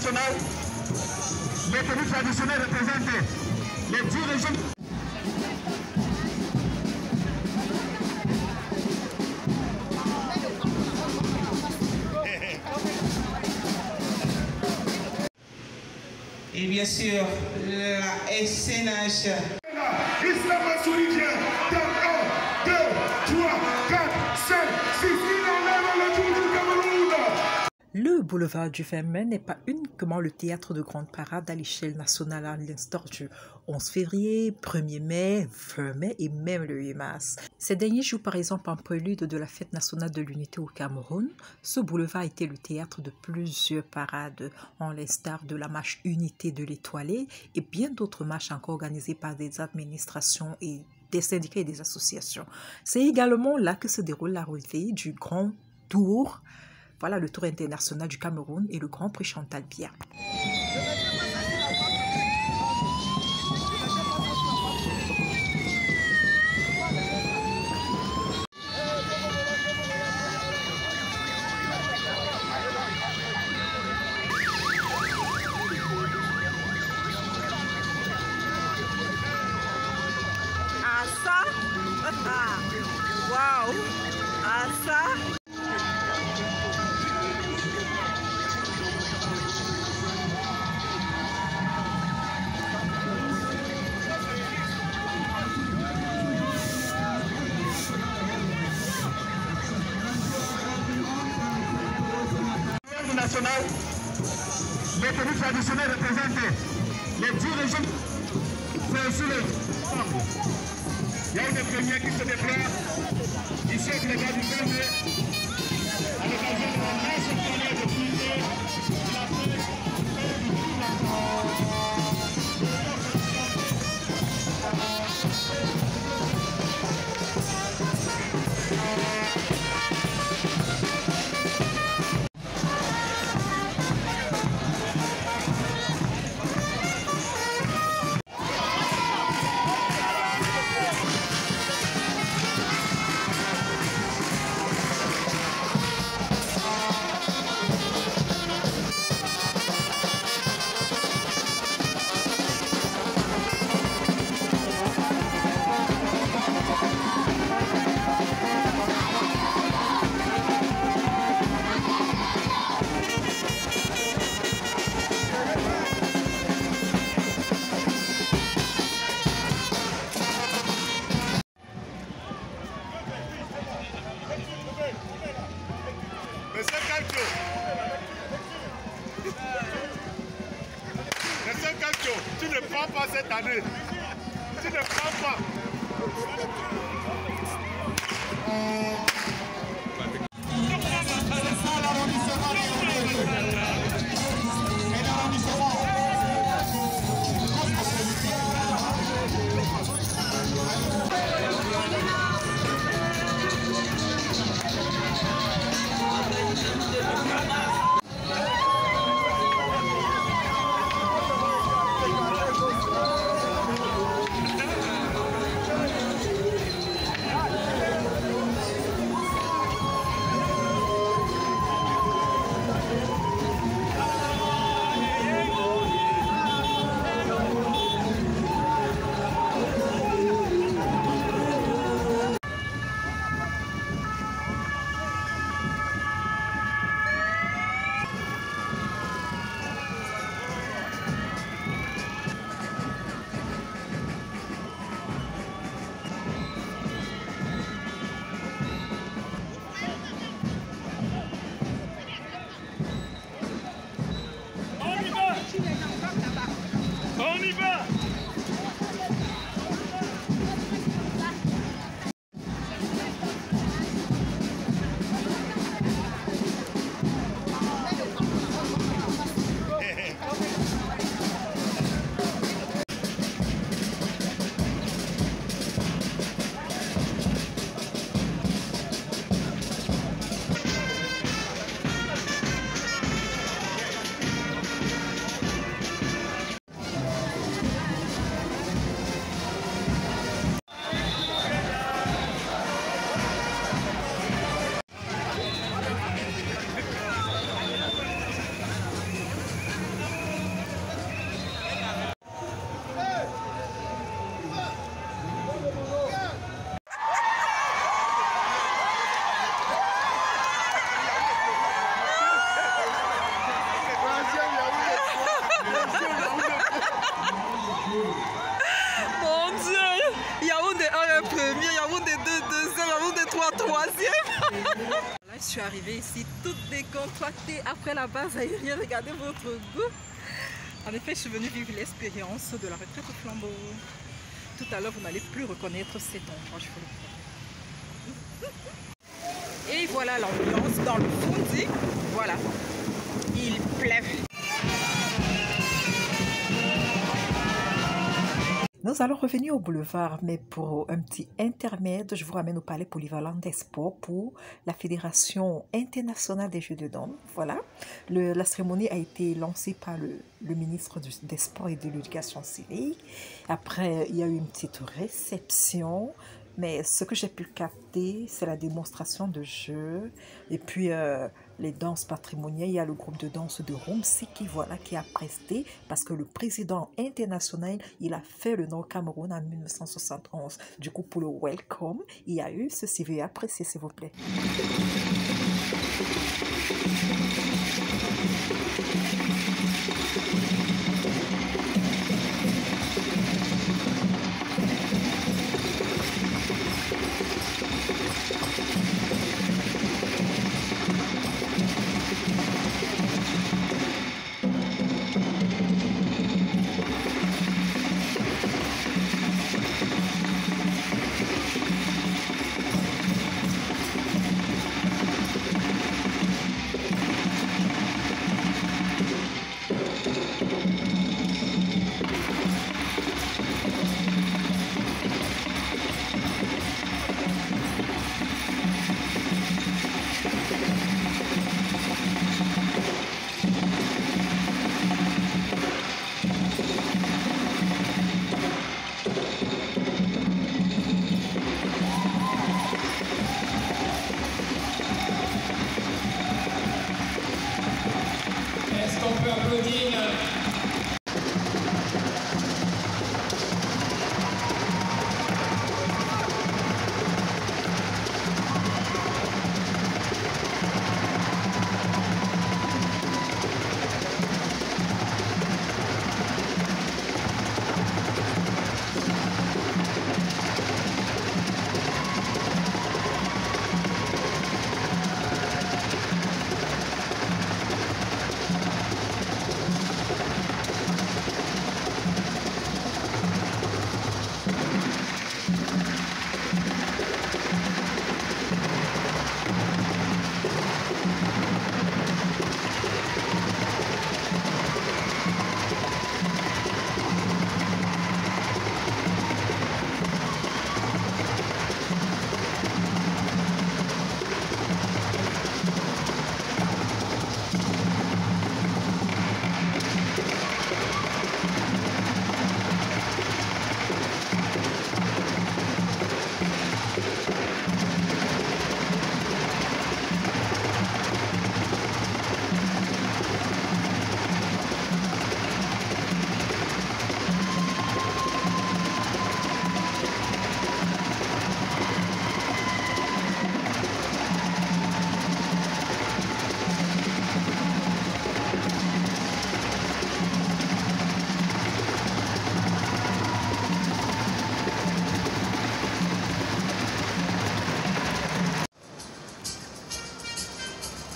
nationale, les tenues traditionnelles représentent les 10 régions. Et bien sûr, la SNH. Islam Massoulidien, dans 1, 2, 3, 4, 5, 6, il enlève le tour du Cameroun. Le boulevard du 20 mai n'est pas uniquement le théâtre de grande parade à l'échelle nationale à l'instar du 11 février, 1er mai, 20 mai et même le 8 mars. Ces derniers jours, par exemple, en prélude de la fête nationale de l'unité au Cameroun, ce boulevard était le théâtre de plusieurs parades, en l'instar de la marche Unité de l'Étoilé et bien d'autres marches encore organisées par des administrations et des syndicats et des associations. C'est également là que se déroule la relevée du Grand Tour. Voilà le Tour international du Cameroun et le Grand Prix Chantal Biya. Ah ça, waouh, ah ça. National, les tenues traditionnelles représentent les 10 régions. C'est aussi le... Il y a une première qui se déplace ici avec les gars du Congo à l'occasion de la masse tournée de Pinté. Monsieur Calcio, tu ne prends pas cette année. Tu ne prends pas. Je suis arrivée ici toute décontractée après la base aérienne. Regardez votre goût. En effet, je suis venue vivre l'expérience de la retraite au flambeau. Tout à l'heure, vous n'allez plus reconnaître cet endroit, je vous le promets. Et voilà l'ambiance dans le Fondi. Voilà, il pleut. Nous allons revenir au boulevard, mais pour un petit intermède, je vous ramène au palais polyvalent des sports pour la Fédération internationale des Jeux de Dames. Voilà, la cérémonie a été lancée par le ministre des Sports et de l'Éducation civique. Après, il y a eu une petite réception. Mais ce que j'ai pu capter, c'est la démonstration de jeux et puis les danses patrimoniales. Il y a le groupe de danse de Rumsi qui a presté parce que le président international, il a fait le Nord-Cameroun en 1971. Du coup, pour le welcome, il y a eu ceci. Veuillez apprécier, s'il vous plaît. Est-ce qu'on peut applaudir?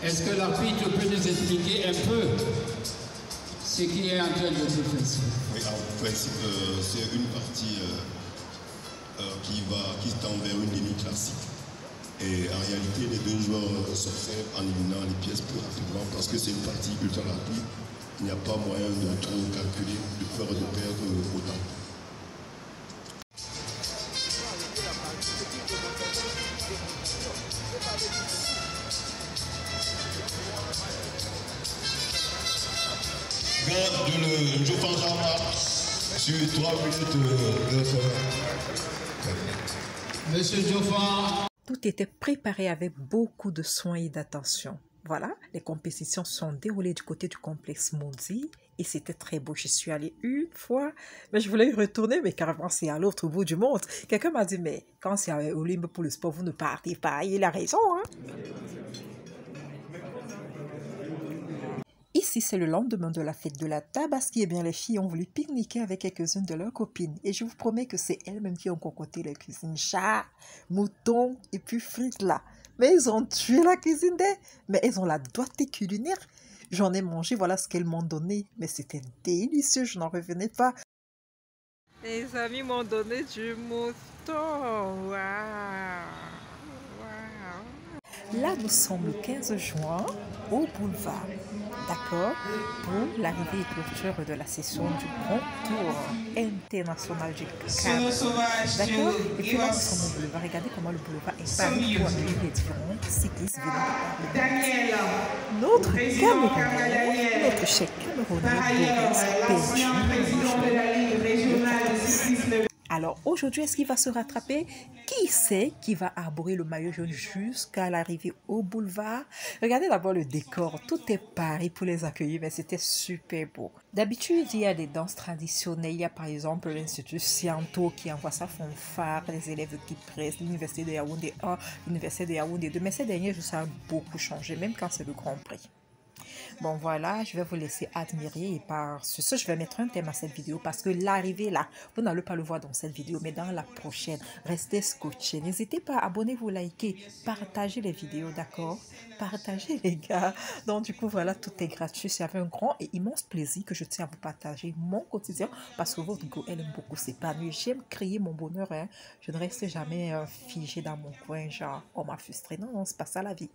Est-ce que l'arbitre peut nous expliquer un peu ce qui est en train de se faire? Oui, en principe, c'est une partie qui tend vers une demi-classique. Et en réalité, les deux joueurs se font en éliminant les pièces plus rapidement parce que c'est une partie ultra rapide. Il n'y a pas moyen de trop calculer, de peur de perdre autant. Garde le Jofan sur 3 minutes de Monsieur Jofan. Tout était préparé avec beaucoup de soins et d'attention. Voilà, les compétitions sont déroulées du côté du complexe Mondi et c'était très beau. Je suis allée une fois, mais je voulais y retourner, mais carrément c'est à l'autre bout du monde. Quelqu'un m'a dit, mais quand c'est à Olympe pour le sport, vous ne partez pas. Il a raison, hein? Ici, c'est le lendemain de la fête de la Tabaski. Et bien, les filles ont voulu pique-niquer avec quelques-unes de leurs copines. Et je vous promets que c'est elles-mêmes qui ont concocté la cuisine. Chat, mouton et puis frites là. Mais ils ont tué la cuisine d'elle. Mais elles ont la doigté culinaire. J'en ai mangé, voilà ce qu'elles m'ont donné. Mais c'était délicieux, je n'en revenais pas. Les amis m'ont donné du mouton. Waouh! Là, nous sommes le 15 juin au boulevard, d'accord, pour l'arrivée et clôture de la session du Grand Tour international du cadre. D'accord? Et puis là, nous sommes au boulevard. Regardez comment le boulevard est paru pour accueillir les différents cyclistes venant de notre Camerounais, notre cher Camerounais, Boris. Alors aujourd'hui, est-ce qu'il va se rattraper? Qui sait qui va arborer le maillot jaune jusqu'à l'arrivée au boulevard? Regardez d'abord le décor, tout est pareil pour les accueillir, mais c'était super beau. D'habitude, il y a des danses traditionnelles. Il y a par exemple l'Institut Sianto qui envoie sa fanfare, les élèves qui pressent, l'Université de Yaoundé 1, l'Université de Yaoundé 2. Mais ces derniers jours, ça a beaucoup changé, même quand c'est le Grand Prix. Bon voilà, je vais vous laisser admirer et par ce, je vais mettre un thème à cette vidéo parce que l'arrivée là, vous n'allez pas le voir dans cette vidéo, mais dans la prochaine, restez scotchés. N'hésitez pas à abonnez-vous, liker, partagez les vidéos, d'accord? Partagez les gars. Donc du coup, voilà, tout est gratuit. C'est avec un grand et immense plaisir que je tiens à vous partager mon quotidien parce que votre go, elle aime beaucoup s'épanouir. J'aime créer mon bonheur, hein. Je ne reste jamais figée dans mon coin, genre, on m'a frustré. Non, c'est pas ça la vie.